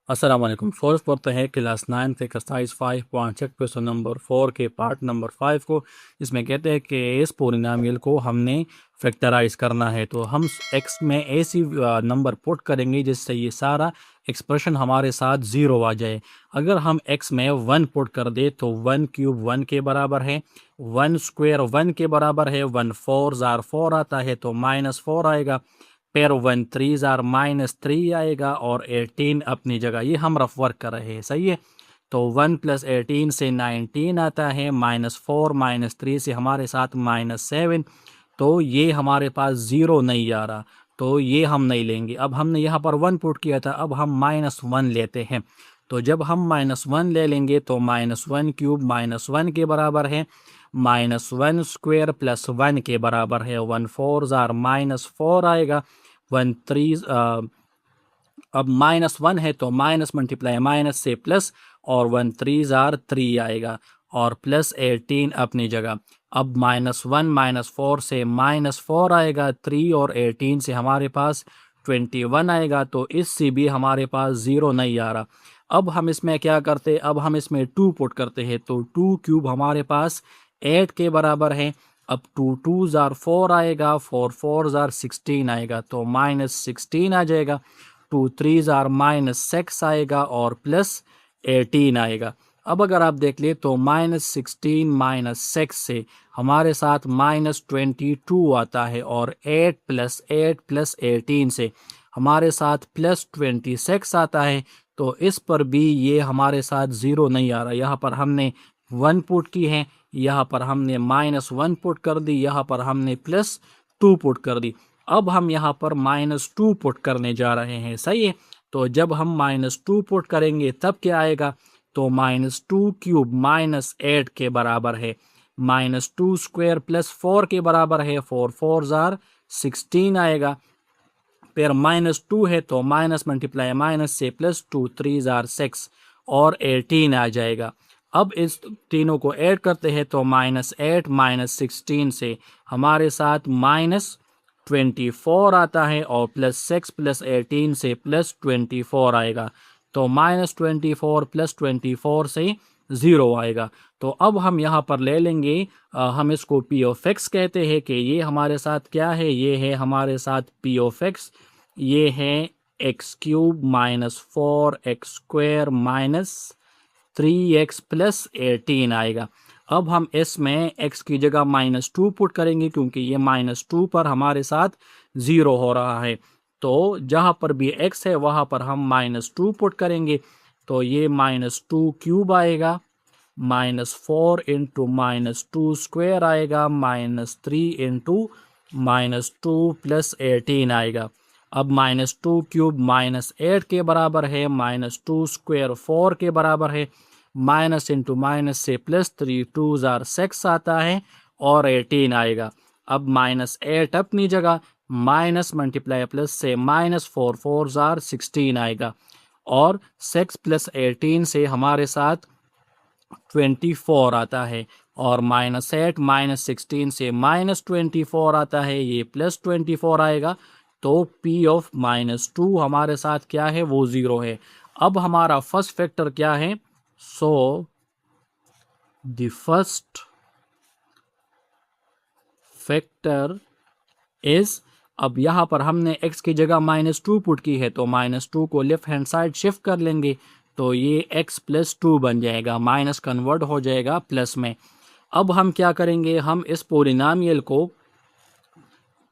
अस्सलाम वालेकुम। सोल्व करते हैं क्लास 9 के एक्सरसाइज 5 चेक क्वेश्चन नंबर 4 के पार्ट नंबर 5 को। इसमें कहते हैं कि इस पोलिनोमियल को हमने फैक्टराइज करना है, तो हम एक्स में ऐसी नंबर पुट करेंगे जिससे ये सारा एक्सप्रेशन हमारे साथ ज़ीरो आ जाए। अगर हम एक्स में 1 पुट कर दे तो 1 क्यूब 1 के बराबर है, 1 स्क्वायर 1 के बराबर है, 1 4 ज़ार 4 आता है तो -4 आएगा, फिर 1 3 ज़ार -3 आएगा और 18 अपनी जगह। ये हम रफ वर्क कर रहे हैं, सही है। तो 1 + 18 से 19 आता है, -4 -3 से हमारे साथ -7, तो ये हमारे पास ज़ीरो नहीं आ रहा, तो ये हम नहीं लेंगे। अब हमने यहाँ पर 1 पुट किया था, अब हम -1 लेते हैं। तो जब हम -1 ले लेंगे तो -1 क्यूब -1 के बराबर है, -1 स्क्वायर + 1 के बराबर है, 1 4 ज़ार -4 आएगा, 1 3 अब -1 है तो माइनस मल्टीप्लाई माइनस से प्लस, और 1 3 ज़ार 3 आएगा और प्लस 18 अपनी जगह। अब -1 -4 से -4 आएगा, 3 और 18 से हमारे पास 21 आएगा, तो इससे भी हमारे पास ज़ीरो नहीं आ रहा। अब हम इसमें क्या करते, अब हम इसमें 2 पुट करते हैं, तो 2 क्यूब हमारे पास 8 के बराबर है। अब 2 2 ज़ार 4 आएगा, 4 4 ज़ार 16 आएगा, तो -16 आ जाएगा, 2 3 ज़ार -6 आएगा और प्लस 18 आएगा। अब अगर आप देख ले तो -16 -6 से हमारे साथ -22 आता है, और 8 + 8 + 18 से हमारे साथ +26 आता है। तो इस पर भी ये हमारे साथ ज़ीरो नहीं आ रहा। यहाँ पर हमने 1 पुट की है, यहाँ पर हमने -1 पुट कर दी, यहाँ पर हमने +2 पुट कर दी। अब हम यहाँ पर -2 पुट करने जा रहे हैं, सही है। तो जब हम -2 पुट करेंगे तब क्या आएगा, तो -2 क्यूब -8 के बराबर है, -2 स्क्वायर +4 के बराबर है, 4 4 ज़ार 16 आएगा, फिर -2 है तो माइनस मल्टीप्लाई माइनस से +2 3 ज़ार 6 और 18 आ जाएगा। अब इस तीनों को ऐड करते हैं तो -8 -16 से हमारे साथ -24 आता है, और +6 + 18 से +24 आएगा, तो -24 + 24 से ज़ीरो आएगा। तो अब हम यहाँ पर ले लेंगे, हम इसको पी ऑफ एक्स कहते हैं कि ये हमारे साथ क्या है, ये है हमारे साथ पी ऑफ एक्स, ये है X cube -4 x square -3x + 18 आएगा। अब हम इसमें x की जगह -2 पुट करेंगे, क्योंकि ये -2 पर हमारे साथ ज़ीरो हो रहा है। तो जहाँ पर भी x है वहाँ पर हम -2 पुट करेंगे, तो ये -2 क्यूब आएगा, -4 इंटू -2 स्क्वायर आएगा, -3 इंटू -2 + 18 आएगा। अब -2 क्यूब -8 के बराबर है, -2 स्क्वायर 4 के बराबर है, माइनस इंटू माइनस से +3 2 ज़ार 6 आता है और 18 आएगा। अब -8 अपनी जगह, माइनस मल्टीप्लाई प्लस से -4 4 ज़ार 16 आएगा, और 6 + 18 से हमारे साथ 24 आता है, और -8 -16 से -24 आता है, ये +24 आएगा। तो P ऑफ -2 हमारे साथ क्या है, वो ज़ीरो है। अब हमारा फर्स्ट फैक्टर क्या है, so the first factor is, अब यहाँ पर हमने x की जगह -2 पुट की है, तो -2 को लेफ्ट हैंड साइड शिफ्ट कर लेंगे, तो ये x + 2 बन जाएगा, माइनस कन्वर्ट हो जाएगा प्लस में। अब हम क्या करेंगे, हम इस पोलिनोमियल को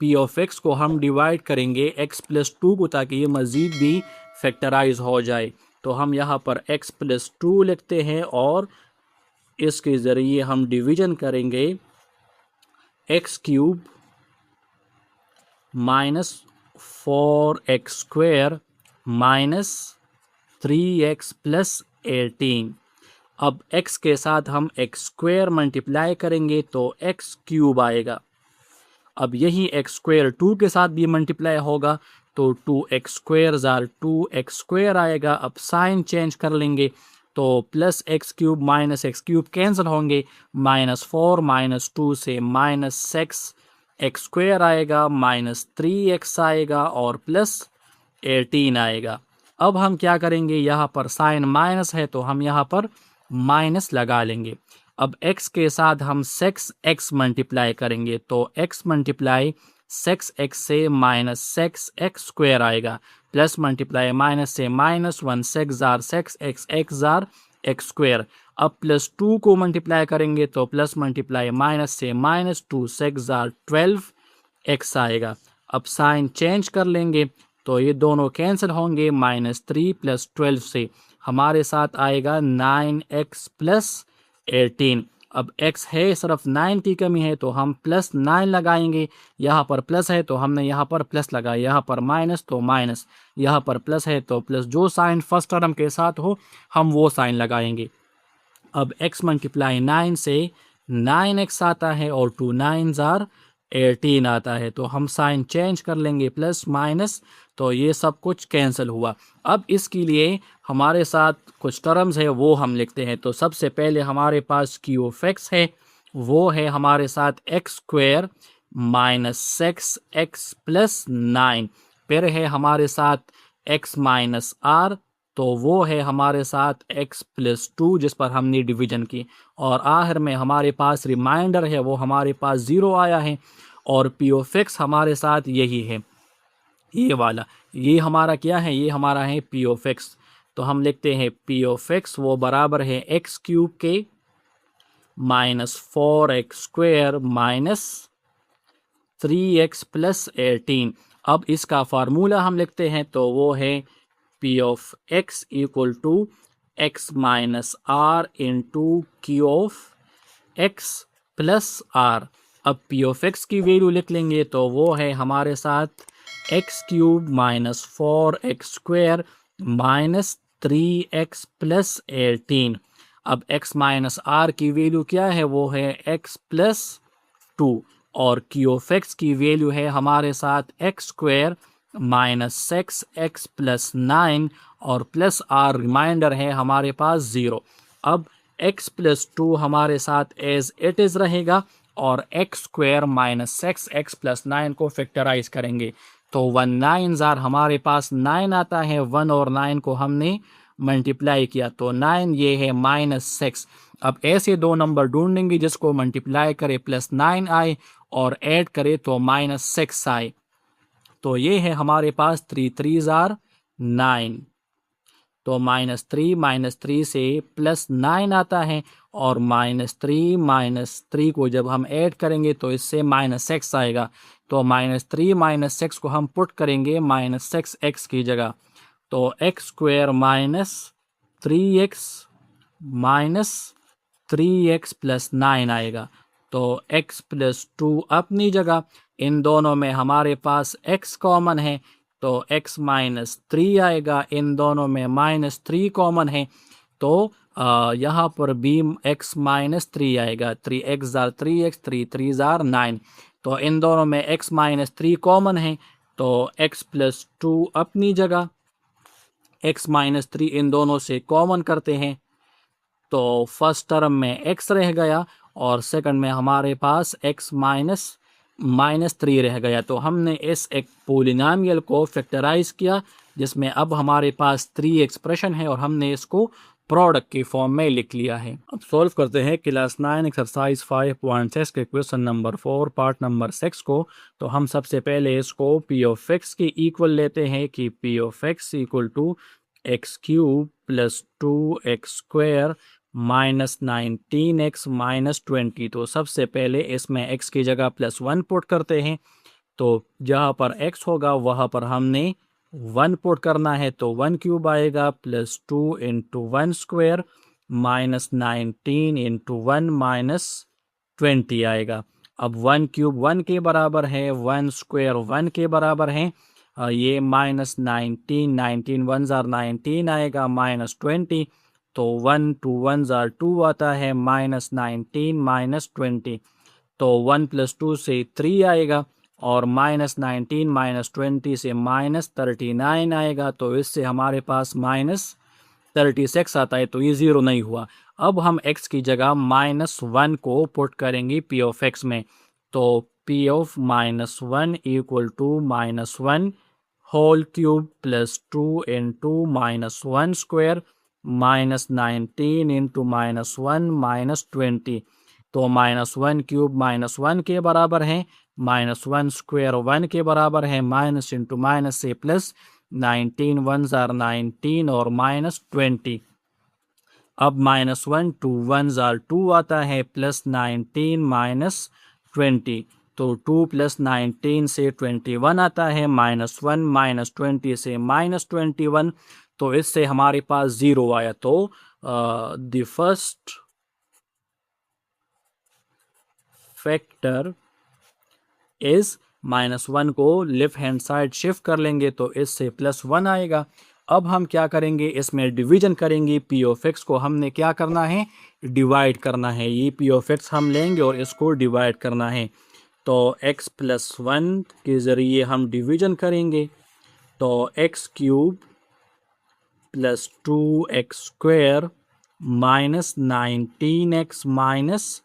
p ऑफ x को हम डिवाइड करेंगे x + 2 को, ताकि ये मज़ीद भी फैक्टराइज हो जाए। तो हम यहाँ पर x + 2 लिखते हैं, और इसके ज़रिए हम डिवीज़न करेंगे x cube -4x square -3x + 18। अब x के साथ हम x स्क्वायर मल्टीप्लाई करेंगे तो x क्यूब आएगा। अब यही x स्क्वायर 2 के साथ भी मल्टीप्लाई होगा, तो 2x स्क्वायर ज़ार 2x स्क्वायर आएगा। अब साइन चेंज कर लेंगे, तो +x cube -x cube cancel होंगे, -4 -2 से -6 एक्स स्क्वायर आएगा, -3x आएगा और +18 आएगा। अब हम क्या करेंगे, यहाँ पर साइन माइनस है तो हम यहाँ पर माइनस लगा लेंगे। अब x के साथ हम सेक्स x मल्टीप्लाई करेंगे तो x मल्टीप्लाई सेक्स x से माइनस सेक्स x स्क्वायर आएगा, प्लस मल्टीप्लाई माइनस से minus 1 sex jar sex x jar x square. अब प्लस 2 को मल्टीप्लाई करेंगे तो प्लस मल्टीप्लाई माइनस से माइनस 2 सेक्स जार 12x आएगा। अब साइन चेंज कर लेंगे तो ये दोनों कैंसिल होंगे, -3 + 12 से हमारे साथ आएगा 9x + 18। अब x है सिर्फ 9 की कमी है तो हम +9 लगाएंगे, यहाँ पर प्लस है तो हमने यहाँ पर प्लस लगाया, यहाँ पर माइनस तो माइनस, यहाँ पर प्लस है तो प्लस, जो साइन फर्स्ट टर्म के साथ हो हम वो साइन लगाएंगे। अब x मल्टीप्लाई 9 से 9x आता है और 2 9 जार 18 आता है, तो हम साइन चेंज कर लेंगे प्लस माइनस, तो ये सब कुछ कैंसिल हुआ। अब इसके लिए हमारे साथ कुछ टर्म्स है वो हम लिखते हैं। तो सबसे पहले हमारे पास क्यू ऑफ एक्स है, वो है हमारे साथ x square minus sex x plus 9। फिर है हमारे साथ एक्स माइनस आर, तो वो है हमारे साथ x + 2 जिस पर हमने डिवीजन की। और आखिर में हमारे पास रिमाइंडर है, वो हमारे पास 0 आया है। और पी ऑफ एक्स हमारे साथ यही है, ये वाला, ये हमारा क्या है, ये हमारा है पी ऑफ एक्स। तो हम लिखते हैं पी ऑफ एक्स वो बराबर है x³ के -4x² -3x + 18। अब इसका फार्मूला हम लिखते हैं तो वो है P of x equal to x minus r into Q of x plus r। अब P of x की वैल्यू लिख लेंगे तो वो है हमारे साथ x³ - 4x² -3x + 18। अब x माइनस r की वैल्यू क्या है, वो है x + 2 और Q of x की वैल्यू है हमारे साथ x² -6x + 9 और प्लस r रिमाइंडर है हमारे पास 0। अब x + 2 हमारे साथ एज इट इज़ रहेगा और x² -6x + 9 को फैक्टराइज करेंगे तो 1 9 जार हमारे पास 9 आता है, 1 और 9 को हमने मल्टीप्लाई किया तो 9 ये है -6। अब ऐसे दो नंबर ढूंढेंगे जिसको मल्टीप्लाई करे +9 आए और ऐड करे तो -6 आए। तो ये है हमारे पास 3 3 जार 9, तो -3 से +9 आता है और -3 को जब हम ऐड करेंगे तो इससे -6 आएगा। तो -3 - 6 को हम पुट करेंगे -6x की जगह, तो x² -3x + 9 आएगा। तो x + 2 अपनी जगह, इन दोनों में हमारे पास x कॉमन है तो x - 3 आएगा, इन दोनों में -3 कॉमन है तो यहाँ पर भी x - 3 आएगा, 3x जार 3x 3 3 जार 9। तो इन दोनों में x - 3 कॉमन है तो x + 2 अपनी जगह, x - 3 इन दोनों से कॉमन करते हैं तो फर्स्ट टर्म में x रह गया और सेकंड में हमारे पास x -3 रह गया। तो हमने इस एक पोलिनोमियल को फैक्टराइज किया जिसमें अब हमारे पास 3 एक्सप्रेशन है और हमने इसको प्रोडक्ट के फॉर्म में लिख लिया है। अब सॉल्व करते हैं क्लास 9 एक्सरसाइज 5.6 के क्वेश्चन नंबर 4 पार्ट नंबर 6 को। तो हम सबसे पहले इसको p ऑफ x के इक्वल लेते हैं कि p of x equal to x³ + 2x² -19x -20। तो सबसे पहले इसमें x की जगह +1 पुट करते हैं, तो जहाँ पर x होगा वहाँ पर हमने 1 पुट करना है तो 1³ आएगा +2 × 1² -19 × 1 -20 आएगा। अब 1³ 1 के बराबर है, 1² 1 के बराबर है, ये -19 19 1 जार 19 आएगा -20 तो 1 2 1 जार 2 आता है -19 -20 तो 1 + 2 से 3 आएगा और -19 -20 से -39 आएगा तो इससे हमारे पास -36 आता है, तो ये 0 नहीं हुआ। अब हम x की जगह -1 को पुट करेंगे p ऑफ x में, तो p of -1 equal to -1 whole cube plus 2 into -1 square minus 19 into -1 minus 20। तो -1 क्यूब -1 के बराबर है, -1 स्क्वायर 1 के बराबर है, माइनस इंटू माइनस से प्लस, 19 वन ज़ार 19 और -20। अब -1 2 वन ज़ार 2 आता है, प्लस 19 -20। तो 2 प्लस 19 से 21 आता है, -1 -20 से -21। तो इससे हमारे पास 0 आया। तो द फर्स्ट फैक्टर इज -1 को लेफ्ट हैंड साइड शिफ्ट कर लेंगे तो इससे +1 आएगा। अब हम क्या करेंगे, इसमें डिवीजन करेंगे। पी ऑफ एक्स को हमने क्या करना है, डिवाइड करना है। ये पी ऑफ एक्स हम लेंगे और इसको डिवाइड करना है। तो x + 1 के ज़रिए हम डिवीजन करेंगे। तो x cube plus 2x² minus 19x minus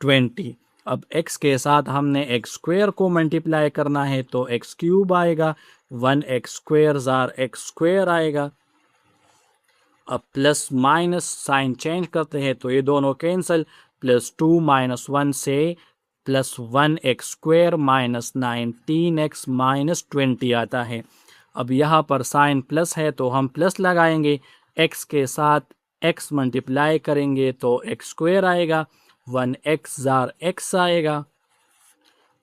20। अब x के साथ हमने x² को मल्टीप्लाई करना है तो x क्यूब आएगा, 1x² ज़ार x² आएगा। अब प्लस माइनस साइन चेंज करते हैं तो ये दोनों कैंसिल, +2 - 1 से +1x² माइनस 19x माइनस 20 आता है। अब यहाँ पर साइन प्लस है तो हम प्लस लगाएंगे, x के साथ x मल्टीप्लाई करेंगे तो x² आएगा, 1x ज़ार x आएगा।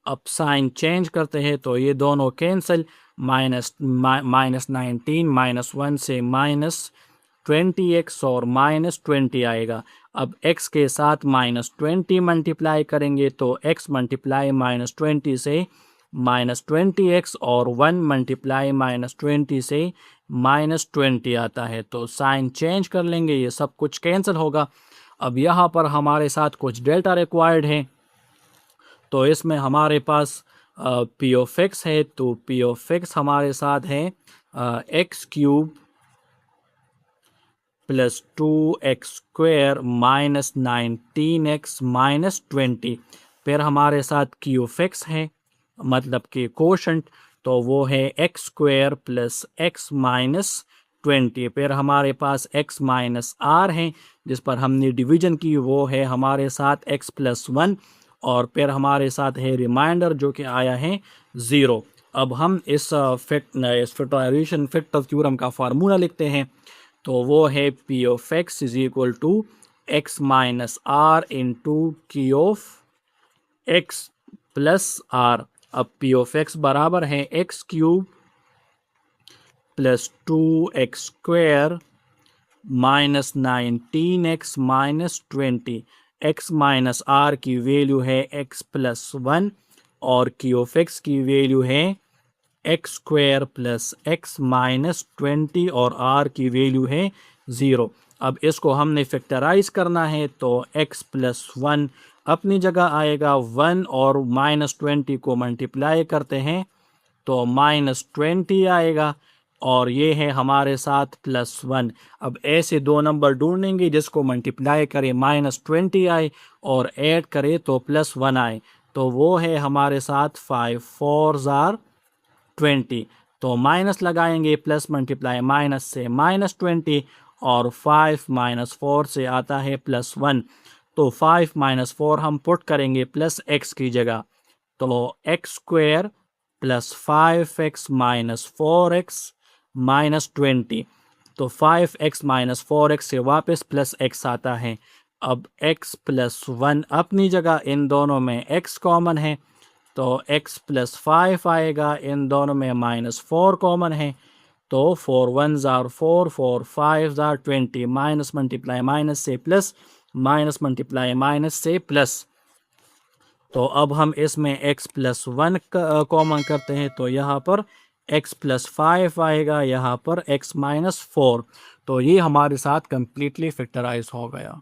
अब साइन चेंज करते हैं तो ये दोनों कैंसिल, -19 -1 से -20x और -20 आएगा। अब x के साथ -20 मल्टीप्लाई करेंगे तो x मल्टीप्लाई -20 से -20x और 1 मल्टीप्लाई -20 से -20 आता है। तो साइन चेंज कर लेंगे, ये सब कुछ कैंसिल होगा। अब यहाँ पर हमारे साथ कुछ डेल्टा रिक्वायर्ड है, तो इसमें हमारे पास पी ऑफ एक्स है। तो पी ऑफ एक्स हमारे साथ है X cube plus 2x² minus 19x minus 20। फिर हमारे साथ क्यू ऑफ एक्स है, मतलब कि कोशंट, तो वो है x² प्लस x माइनस 20। फिर हमारे पास x माइनस r है जिस पर हमने डिवीजन की, वो है हमारे साथ x प्लस 1। और फिर हमारे साथ है रिमाइंडर जो कि आया है 0। अब हम इस फैक्टराइजेशन फैक्टर थ्योरम का फार्मूला लिखते हैं। तो वो है P of X is equal to X minus R into Q of X plus R. अब पी ऑफ एक्स बराबर है X cube plus 2x² minus 19x minus 20। x minus R की वैल्यू है x प्लस 1 और की of x की value है x² plus x minus 20 और r की वैल्यू है 0। अब इसको हमने फैक्टराइज करना है तो x प्लस 1 अपनी जगह आएगा, 1 और -20 को मल्टीप्लाई करते हैं तो -20 आएगा और ये है हमारे साथ +1। अब ऐसे दो नंबर ढूंढेंगे जिसको मल्टीप्लाई करें -20 आए और ऐड करें तो +1 आए। तो वो है हमारे साथ 5 4 ज़ार 20। तो माइनस लगाएंगे, प्लस मल्टीप्लाई माइनस से -20 और 5 - 4 से आता है +1। तो 5 - 4 हम पुट करेंगे प्लस x की जगह, तो x² plus 5x minus 4x minus 20। तो 5x माइनस 4x से वापस प्लस x आता है। अब x प्लस 1 अपनी जगह, इन दोनों में x कॉमन है तो x प्लस 5 आएगा, इन दोनों में -4 कॉमन है तो 4 1 ज़ार 4 4 5 ज़ार 20। माइनस मल्टीप्लाई माइनस से प्लस, माइनस मल्टीप्लाई माइनस से प्लस। तो अब हम इसमें x प्लस 1 कॉमन करते हैं तो यहाँ पर x प्लस 5 आएगा, यहाँ पर x माइनस 4। तो ये हमारे साथ कम्प्लीटली फैक्टराइज हो गया।